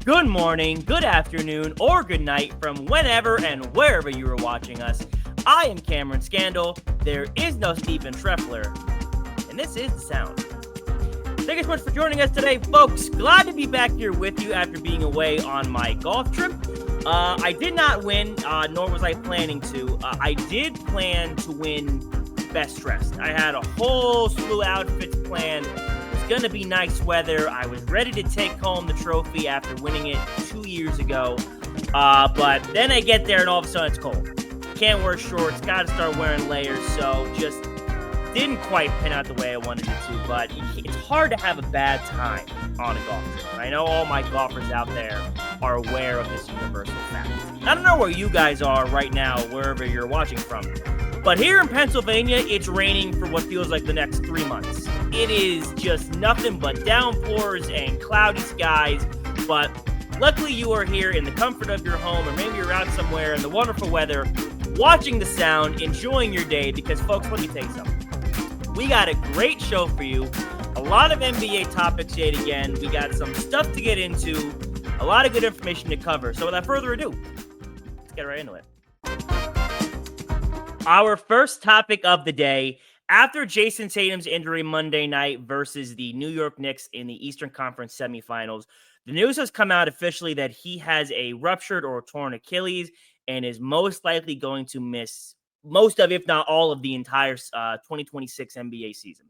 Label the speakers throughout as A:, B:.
A: Good morning, good afternoon, or good night from whenever and wherever you are watching us. I am Cameron Scandal. There is no Stephen Treffler. And this is The Sound. Thank you so much for joining us today, folks. Glad to be back here with you after being away on my golf trip. I did not win, nor was I planning to. I did plan to win Best Dressed. I had a whole slew of outfits planned. It's going to be nice weather. I was ready to take home the trophy after winning it 2 years ago. But then I get there and all of a sudden it's cold. Can't wear shorts, got to start wearing layers, so just didn't quite pan out the way I wanted it to, but it's hard to have a bad time on a golf trip. I know all my golfers out there are aware of this universal fact. I don't know where you guys are right now, wherever you're watching from, but here in Pennsylvania, it's raining for what feels like the next 3 months. It is just nothing but downpours and cloudy skies, but luckily you are here in the comfort of your home, or maybe you're out somewhere in the wonderful weather, watching The Sound, enjoying your day, because folks, let me tell you something. We got a great show for you. A lot of NBA topics yet again. We got some stuff to get into. A lot of good information to cover. So without further ado, let's get right into it. Our first topic of the day, after Jayson Tatum's injury Monday night versus the New York Knicks in the Eastern Conference semifinals, the news has come out officially that he has a ruptured or torn Achilles and is most likely going to miss most of, if not all of, the entire 2026 NBA season.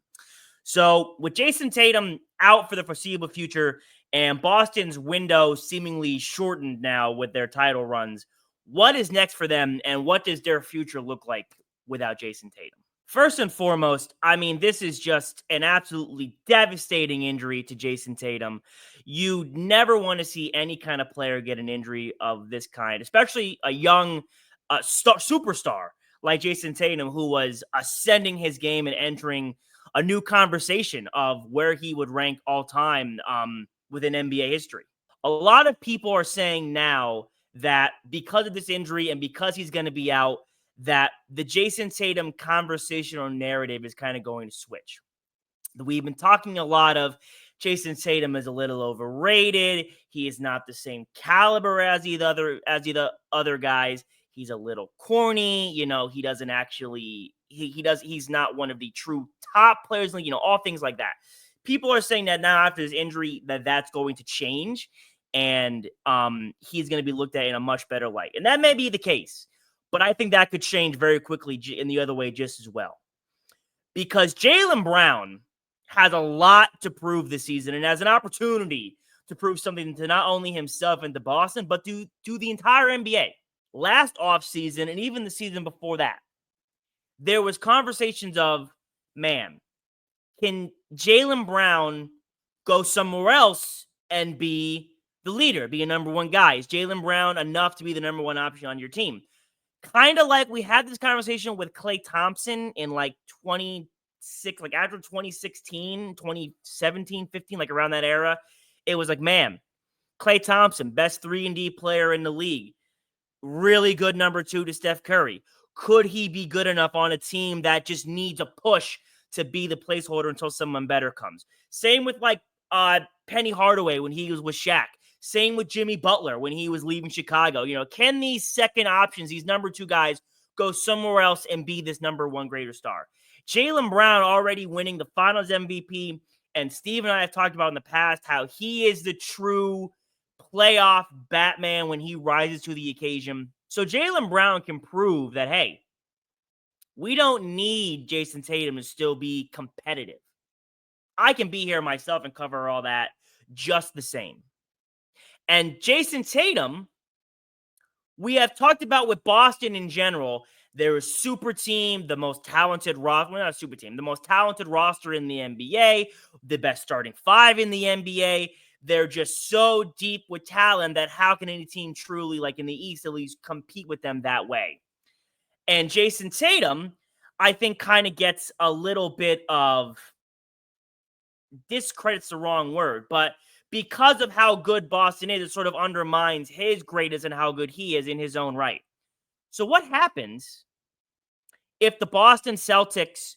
A: So with Jayson Tatum out for the foreseeable future and Boston's window seemingly shortened now with their title runs, what is next for them and what does their future look like without Jayson Tatum? First and foremost, I mean, this is just an absolutely devastating injury to Jayson Tatum. You never want to see any kind of player get an injury of this kind, especially a young superstar like Jayson Tatum, who was ascending his game and entering a new conversation of where he would rank all time within NBA history. A lot of people are saying now that because of this injury and because he's going to be out, that the Jayson Tatum conversational narrative is kind of going to switch. We've been talking a lot of Jayson Tatum is a little overrated. He is not the same caliber as the other guys. He's a little corny, he doesn't actually, he's not one of the true top players, all things like that. People are saying that now after his injury that's going to change and he's going to be looked at in a much better light. And that may be the case, but I think that could change very quickly in the other way just as well. Because Jaylen Brown has a lot to prove this season and has an opportunity to prove something to not only himself and to Boston, but to the entire NBA. Last offseason, and even the season before that, there was conversations of, man, can Jaylen Brown go somewhere else and be the leader, be a number one guy? Is Jaylen Brown enough to be the number one option on your team? Kind of like we had this conversation with Klay Thompson in like 26, like after 2016, 2017, 15, like around that era. It was like, man, Klay Thompson, best 3-and-D player in the league. Really good number two to Steph Curry. Could he be good enough on a team that just needs a push to be the placeholder until someone better comes? Same with like Penny Hardaway when he was with Shaq. Same with Jimmy Butler when he was leaving Chicago. Can these second options, these number two guys, go somewhere else and be this number one greater star? Jaylen Brown already winning the Finals MVP, and Steve and I have talked about in the past how he is the true playoff Batman when he rises to the occasion. So Jaylen Brown can prove that, hey, we don't need Jayson Tatum to still be competitive. I can be here myself and cover all that just the same. And Jayson Tatum, we have talked about with Boston in general. They're a super team, the most talented roster. Well, not a super team, the most talented roster in the NBA, the best starting five in the NBA. They're just so deep with talent that how can any team truly, like in the East at least, compete with them that way? And Jayson Tatum, I think, kind of gets a little bit of, discredit's the wrong word, but because of how good Boston is, it sort of undermines his greatness and how good he is in his own right. So what happens if the Boston Celtics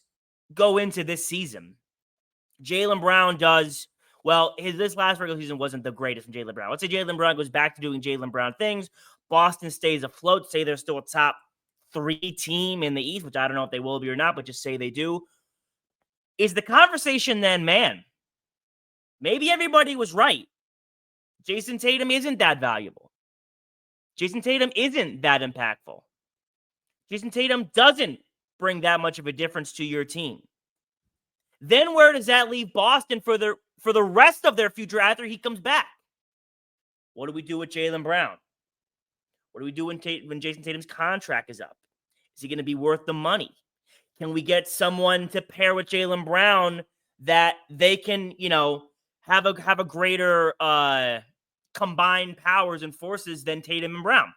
A: go into this season? Jaylen Brown does Well, this last regular season wasn't the greatest from Jaylen Brown. Let's say Jaylen Brown goes back to doing Jaylen Brown things. Boston stays afloat. Say they're still a top 3 team in the East, which I don't know if they will be or not, but just say they do. Is the conversation then, man, maybe everybody was right. Jayson Tatum isn't that valuable. Jayson Tatum isn't that impactful. Jayson Tatum doesn't bring that much of a difference to your team. Then where does that leave Boston for the rest of their future after he comes back? What do we do with Jaylen Brown? What do we do when Jayson Tatum's contract is up? Is he going to be worth the money? Can we get someone to pair with Jaylen Brown that they can, have a greater combined powers and forces than Tatum and Brown?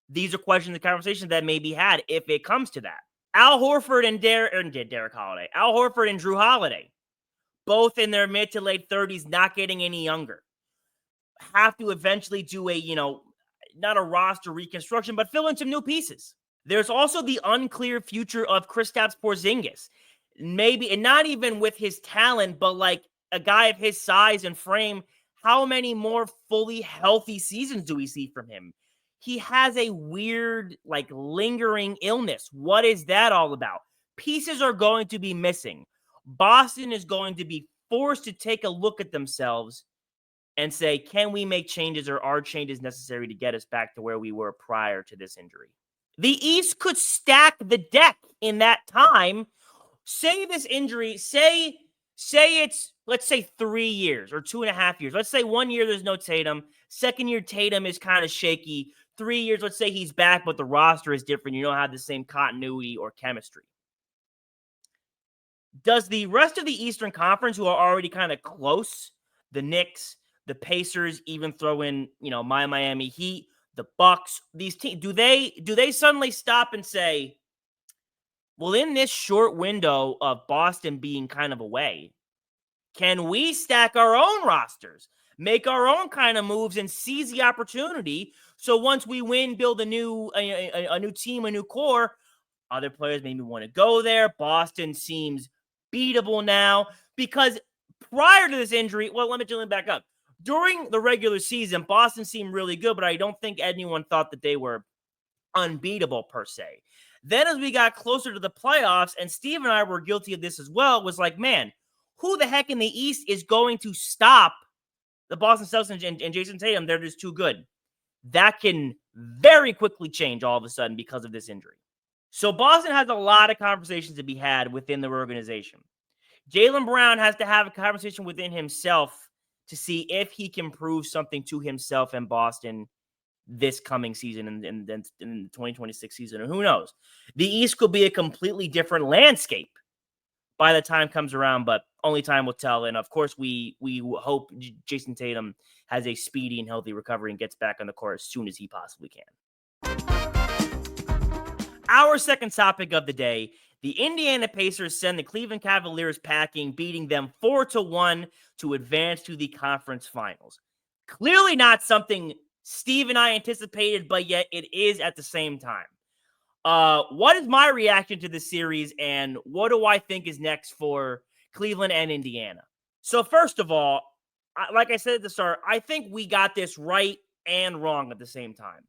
A: These are questions and conversations that may be had if it comes to that. Al Horford and Derek Holiday. Al Horford and Drew Holiday, both in their mid to late 30s, not getting any younger, have to eventually do a, not a roster reconstruction, but fill in some new pieces. There's also the unclear future of Kristaps Porzingis. Maybe, and not even with his talent, but like a guy of his size and frame, how many more fully healthy seasons do we see from him? He has a weird, lingering illness. What is that all about? Pieces are going to be missing. Boston is going to be forced to take a look at themselves and say, can we make changes, or are changes necessary to get us back to where we were prior to this injury? The East could stack the deck in that time. Say this injury, say it's, let's say 3 years or 2.5 years. Let's say 1 year there's no Tatum. Second year, Tatum is kind of shaky. 3 years, let's say he's back, but the roster is different. You don't have the same continuity or chemistry. Does the rest of the Eastern Conference, who are already kind of close, the Knicks, the Pacers, even throw in, my Miami Heat, the Bucks, these teams, do they suddenly stop and say, well, in this short window of Boston being kind of away, can we stack our own rosters, make our own kind of moves, and seize the opportunity? So once we win, build a new team, a new core. Other players maybe want to go there. Boston seems beatable now because prior to this injury, well, let me back up. During the regular season, Boston seemed really good, but I don't think anyone thought that they were unbeatable per se. Then as we got closer to the playoffs, and Steve and I were guilty of this as well, was like, man, who the heck in the East is going to stop the Boston Celtics and Jayson Tatum? They're just too good. That can very quickly change all of a sudden because of this injury. So Boston has a lot of conversations to be had within their organization. Jaylen Brown has to have a conversation within himself to see if he can prove something to himself and Boston this coming season and in the 2026 season. And who knows? The East could be a completely different landscape by the time comes around, but only time will tell. And of course, we hope Jayson Tatum has a speedy and healthy recovery and gets back on the court as soon as he possibly can. Our second topic of the day: the Indiana Pacers send the Cleveland Cavaliers packing, beating them 4-1 to advance to the conference finals. Clearly not something Steve and I anticipated, but yet it is at the same time. What is my reaction to this series, and what do I think is next for Cleveland and Indiana? So first of all, like I said at the start, I think we got this right and wrong at the same time.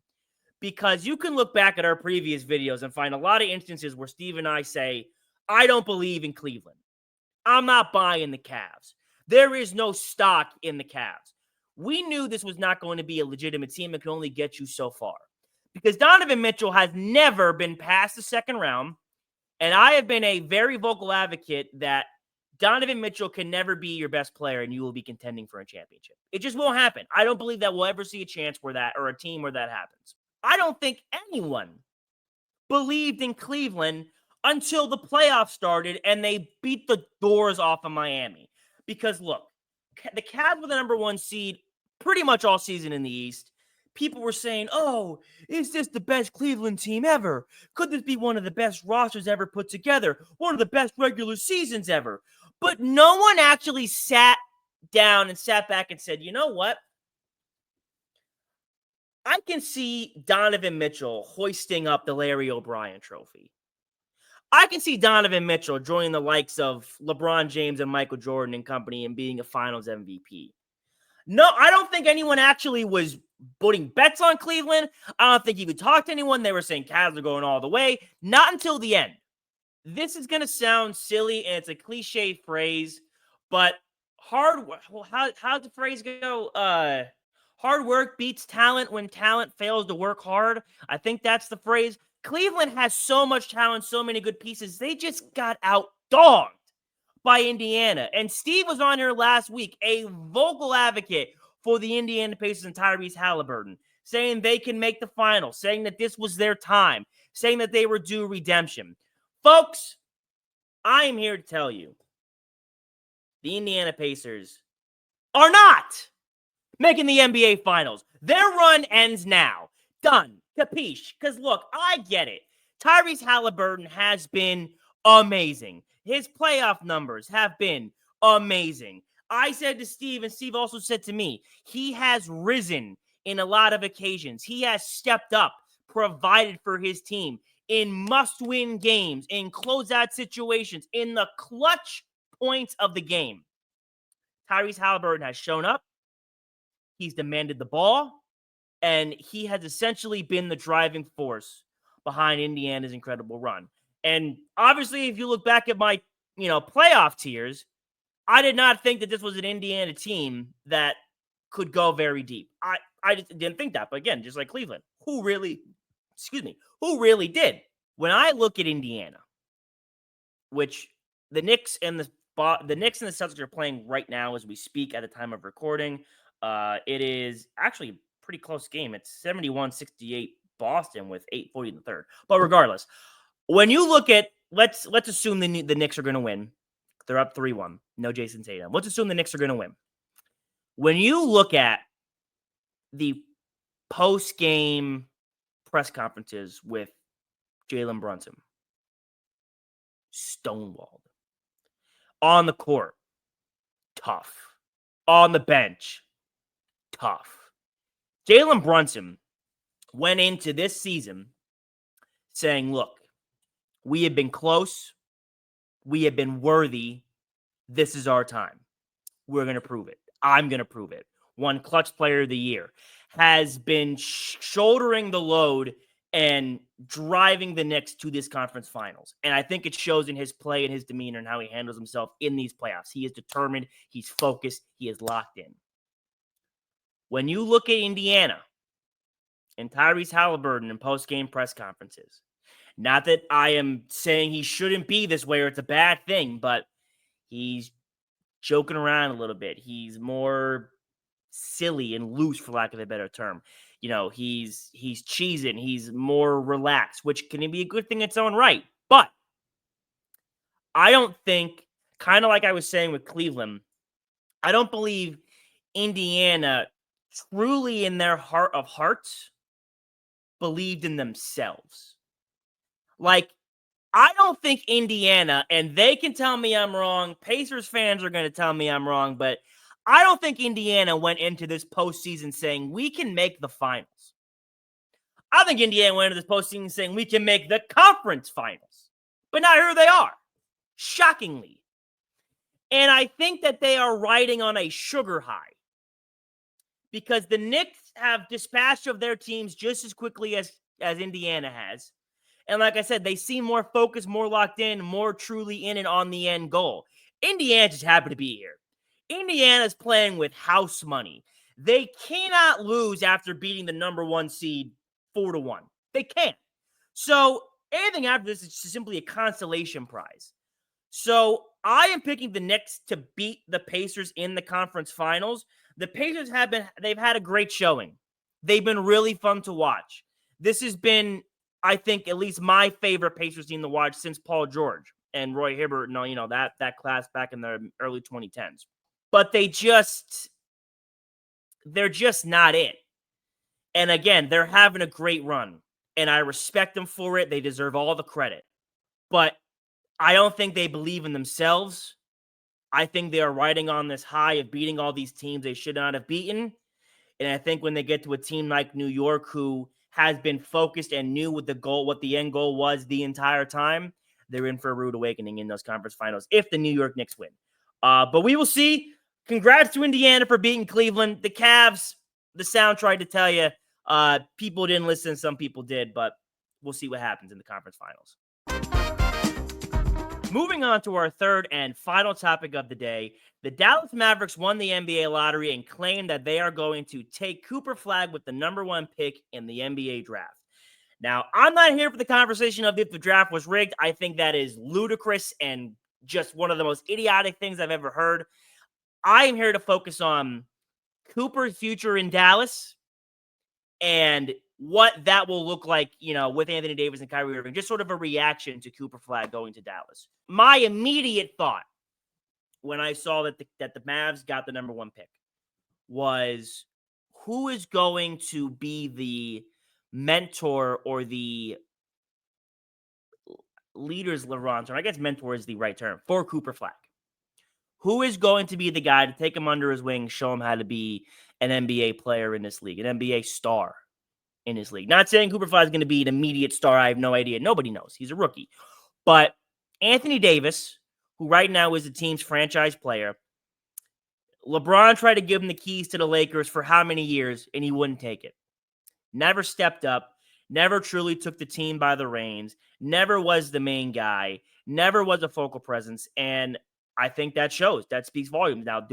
A: Because you can look back at our previous videos and find a lot of instances where Steve and I say, I don't believe in Cleveland. I'm not buying the Cavs. There is no stock in the Cavs. We knew this was not going to be a legitimate team. It could only get you so far. Because Donovan Mitchell has never been past the second round. And I have been a very vocal advocate that Donovan Mitchell can never be your best player and you will be contending for a championship. It just won't happen. I don't believe that we'll ever see a chance where that, or a team where that happens. I don't think anyone believed in Cleveland until the playoffs started and they beat the doors off of Miami. Because look, the Cavs were the number 1 seed pretty much all season in the East. People were saying, oh, is this the best Cleveland team ever? Could this be one of the best rosters ever put together? One of the best regular seasons ever? But no one actually sat down and sat back and said, you know what? I can see Donovan Mitchell hoisting up the Larry O'Brien trophy. I can see Donovan Mitchell joining the likes of LeBron James and Michael Jordan and company and being a finals MVP. No, I don't think anyone actually was putting bets on Cleveland. I don't think you could talk to anyone. They were saying Cavs are going all the way. Not until the end. This is going to sound silly, and it's a cliche phrase, but how's the phrase go? Hard work beats talent when talent fails to work hard. I think that's the phrase. Cleveland has so much talent, so many good pieces. They just got outdogged by Indiana. And Steve was on here last week, a vocal advocate for the Indiana Pacers and Tyrese Halliburton, saying they can make the finals, saying that this was their time, saying that they were due redemption. Folks, I am here to tell you, the Indiana Pacers are not making the NBA Finals. Their run ends now. Done. Capiche? Because look, I get it. Tyrese Halliburton has been amazing. His playoff numbers have been amazing. I said to Steve, and Steve also said to me, he has risen in a lot of occasions. He has stepped up, provided for his team in must-win games, in closeout situations, in the clutch points of the game. Tyrese Halliburton has shown up. He's demanded the ball, and he has essentially been the driving force behind Indiana's incredible run. And obviously, if you look back at my, playoff tiers, I did not think that this was an Indiana team that could go very deep. I just didn't think that. But again, just like Cleveland, who really did? When I look at Indiana, which the Knicks and the Celtics are playing right now as we speak at the time of recording, it is actually a pretty close game. It's 71-68 Boston with 8:40 in the third. But regardless, when you look at let's assume the Knicks are going to win. They're up 3-1. No Jayson Tatum. Let's assume the Knicks are going to win. When you look at the post-game press conferences with Jalen Brunson, stonewalled. On the court, tough. On the bench, tough. Jalen Brunson went into this season saying, look, we have been close. We have been worthy. This is our time. We're going to prove it. I'm going to prove it. Won Clutch Player of the Year. Has been shouldering the load and driving the Knicks to this conference finals. And I think it shows in his play and his demeanor and how he handles himself in these playoffs. He is determined. He's focused. He is locked in. When you look at Indiana and Tyrese Halliburton in post-game press conferences, not that I am saying he shouldn't be this way or it's a bad thing, but he's joking around a little bit. He's more silly and loose, for lack of a better term. He's cheesing. He's more relaxed, which can be a good thing in its own right. But I don't think, kind of like I was saying with Cleveland, I don't believe Indiana truly in their heart of hearts believed in themselves. Like, I don't think Indiana, and they can tell me I'm wrong, Pacers fans are going to tell me I'm wrong, but I don't think Indiana went into this postseason saying we can make the finals. I think Indiana went into this postseason saying we can make the conference finals. But now here they are, shockingly. And I think that they are riding on a sugar high because the Knicks have dispatched of their teams just as quickly as Indiana has. And like I said, they seem more focused, more locked in, more truly in and on the end goal. Indiana just happy to be here. Indiana's playing with house money. They cannot lose after beating the number one seed 4-1. They can't. So anything after this is simply a consolation prize. So I am picking the Knicks to beat the Pacers in the conference finals. The Pacers they've had a great showing. They've been really fun to watch. This has been, I think, at least my favorite Pacers team to watch since Paul George and Roy Hibbert and that class back in the early 2010s. But they're just not it. And again, they're having a great run. And I respect them for it. They deserve all the credit. But I don't think they believe in themselves. I think they are riding on this high of beating all these teams they should not have beaten. And I think when they get to a team like New York, who has been focused and knew what the end goal was the entire time, they're in for a rude awakening in those conference finals if the New York Knicks win. But we will see. Congrats to Indiana for beating Cleveland. The Cavs, the sound tried to tell you. People didn't listen. Some people did, but we'll see what happens in the conference finals. Moving on to our third and final topic of the day, the Dallas Mavericks won the NBA lottery and claimed that they are going to take Cooper Flagg with the number 1 pick in the NBA draft. Now, I'm not here for the conversation of if the draft was rigged. I think that is ludicrous and just one of the most idiotic things I've ever heard. I am here to focus on Cooper's future in Dallas and what that will look like, with Anthony Davis and Kyrie Irving. Just sort of a reaction to Cooper Flagg going to Dallas. My immediate thought when I saw that the Mavs got the number 1 pick was, who is going to be the mentor or the leader's LeBron term? I guess mentor is the right term for Cooper Flagg. Who is going to be the guy to take him under his wing, show him how to be an NBA player in this league, an NBA star in this league? Not saying Cooper Flagg is going to be an immediate star. I have no idea. Nobody knows. He's a rookie. But Anthony Davis, who right now is the team's franchise player, LeBron tried to give him the keys to the Lakers for how many years, and he wouldn't take it. Never stepped up, never truly took the team by the reins, never was the main guy, never was a focal presence, and I think that shows. That speaks volumes. Now,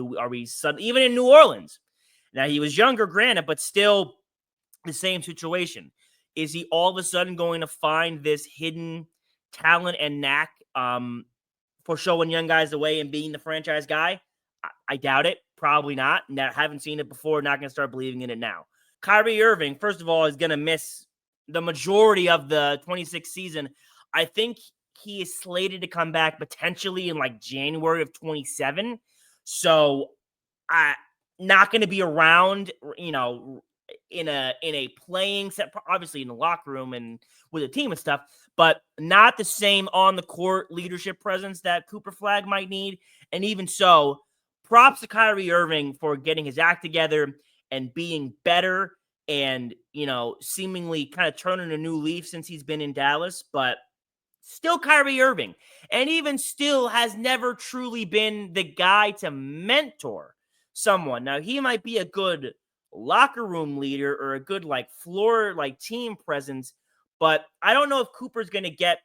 A: even in New Orleans? Now, he was younger, granted, but still the same situation. Is he all of a sudden going to find this hidden talent and knack for showing young guys the way and being the franchise guy? I doubt it. Probably not. Haven't seen it before. Not going to start believing in it now. Kyrie Irving, first of all, is going to miss the majority of the 26th season. I think he is slated to come back potentially in January of 27. So, not going to be around, in a playing set, obviously in the locker room and with a team and stuff, but not the same on the court leadership presence that Cooper Flagg might need. And even so, props to Kyrie Irving for getting his act together and being better and, seemingly kind of turning a new leaf since he's been in Dallas, but still Kyrie Irving. And even still has never truly been the guy to mentor someone. Now, he might be a good locker room leader or a good floor team presence, but I don't know if Cooper's going to get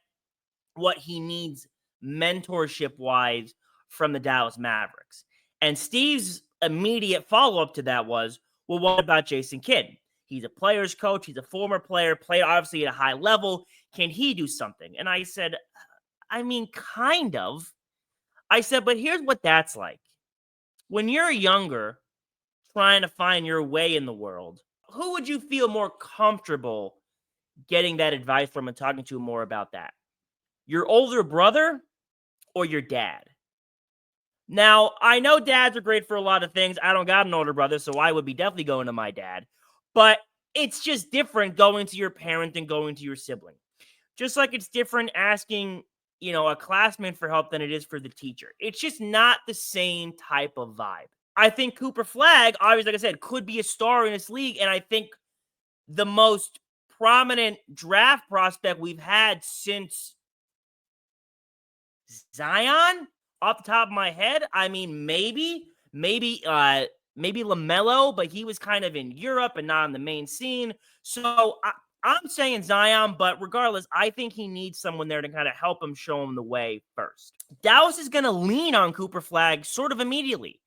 A: what he needs mentorship wise from the Dallas Mavericks. And Steve's immediate follow-up to that was, well, what about Jason Kidd? He's a player's coach. He's a former player, played obviously at a high level. Can he do something? And I said, kind of. I said, but here's what that's like. When you're younger, trying to find your way in the world, who would you feel more comfortable getting that advice from and talking to more about that? Your older brother or your dad? Now, I know dads are great for a lot of things. I don't got an older brother, so I would be definitely going to my dad. But it's just different going to your parent than going to your sibling. Just like it's different asking, a classmate for help than it is for the teacher. It's just not the same type of vibe. I think Cooper Flagg, obviously, like I said, could be a star in this league. And I think the most prominent draft prospect we've had since Zion, off the top of my head. Maybe LaMelo, but he was kind of in Europe and not on the main scene. So I'm saying Zion, but regardless, I think he needs someone there to kind of help him, show him the way first. Dallas is going to lean on Cooper Flagg sort of immediately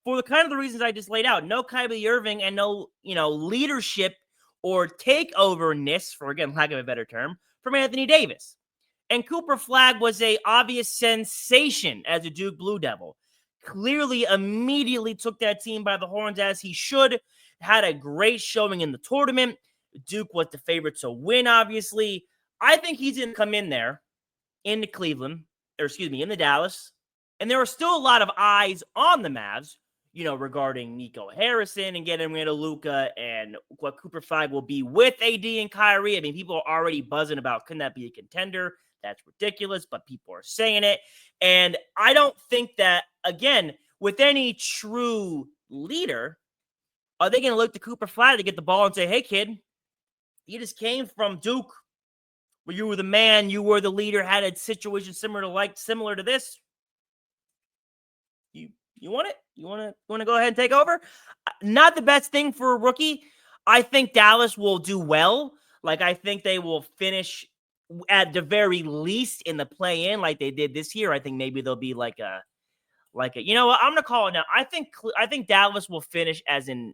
A: for the kind of the reasons I just laid out. No Kyrie Irving and no, leadership or takeoverness, for, again, lack of a better term, from Anthony Davis. And Cooper Flagg was a obvious sensation as a Duke Blue Devil. Clearly, immediately took that team by the horns as he should. Had a great showing in the tournament. Duke was the favorite to win, obviously. I think he's going to come in there into Cleveland, in the Dallas. And there are still a lot of eyes on the Mavs, regarding Nico Harrison and getting rid of Luka and what Cooper Flagg will be with AD and Kyrie. People are already buzzing about, couldn't that be a contender? That's ridiculous, but people are saying it. And I don't think that, again, with any true leader, are they going to look to Cooper Flagg to get the ball and say, hey, kid, you just came from Duke You were the man, you were the leader, had a situation similar to this. You want it? You want to go ahead and take over? Not the best thing for a rookie. I think Dallas will do well. Like, I think they will finish at the very least in the play-in like they did this year. I think maybe they'll be like a you know what? I'm going to call it now. I think Dallas will finish as an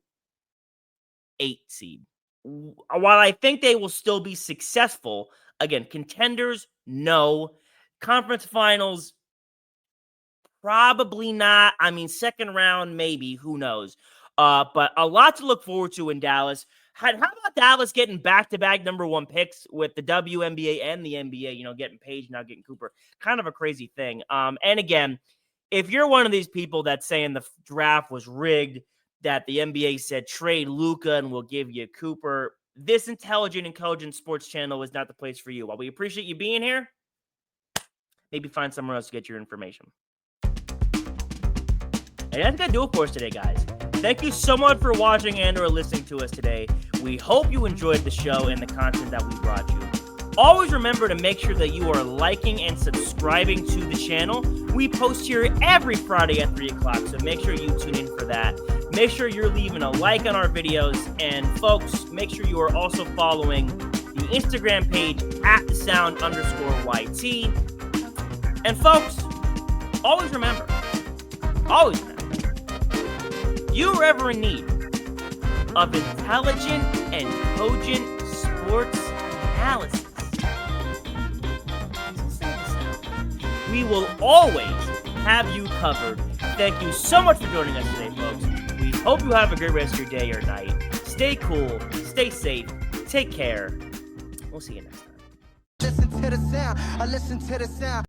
A: 8 seed. While I think they will still be successful, again, contenders, no. Conference finals, probably not. I mean, second round, maybe. Who knows? But a lot to look forward to in Dallas. How about Dallas getting back-to-back number 1 picks with the WNBA and the NBA, you know, getting Paige, now getting Cooper? Kind of a crazy thing. And again, if you're one of these people that's saying the draft was rigged, that the NBA said trade Luka and we'll give you Cooper, this intelligent and cogent sports channel is not the place for you. While we appreciate you being here, maybe find somewhere else to get your information. And that's going to do it for us today, guys. Thank you so much for watching and or listening to us today. We hope you enjoyed the show and the content that we brought you. Always remember to make sure that you are liking and subscribing to the channel. We post here every Friday at 3 o'clock, so make sure you tune in for that. Make sure you're leaving a like on our videos. And folks, make sure you are also following the Instagram page at @thesound_YT. And folks, always remember, you are ever in need of intelligent and cogent sports analysis, we will always have you covered. Thank you so much for joining us today, folks. We hope you have a great rest of your day or night. Stay cool, stay safe, take care. We'll see you next time. Listen to the sound. I listen to the sound.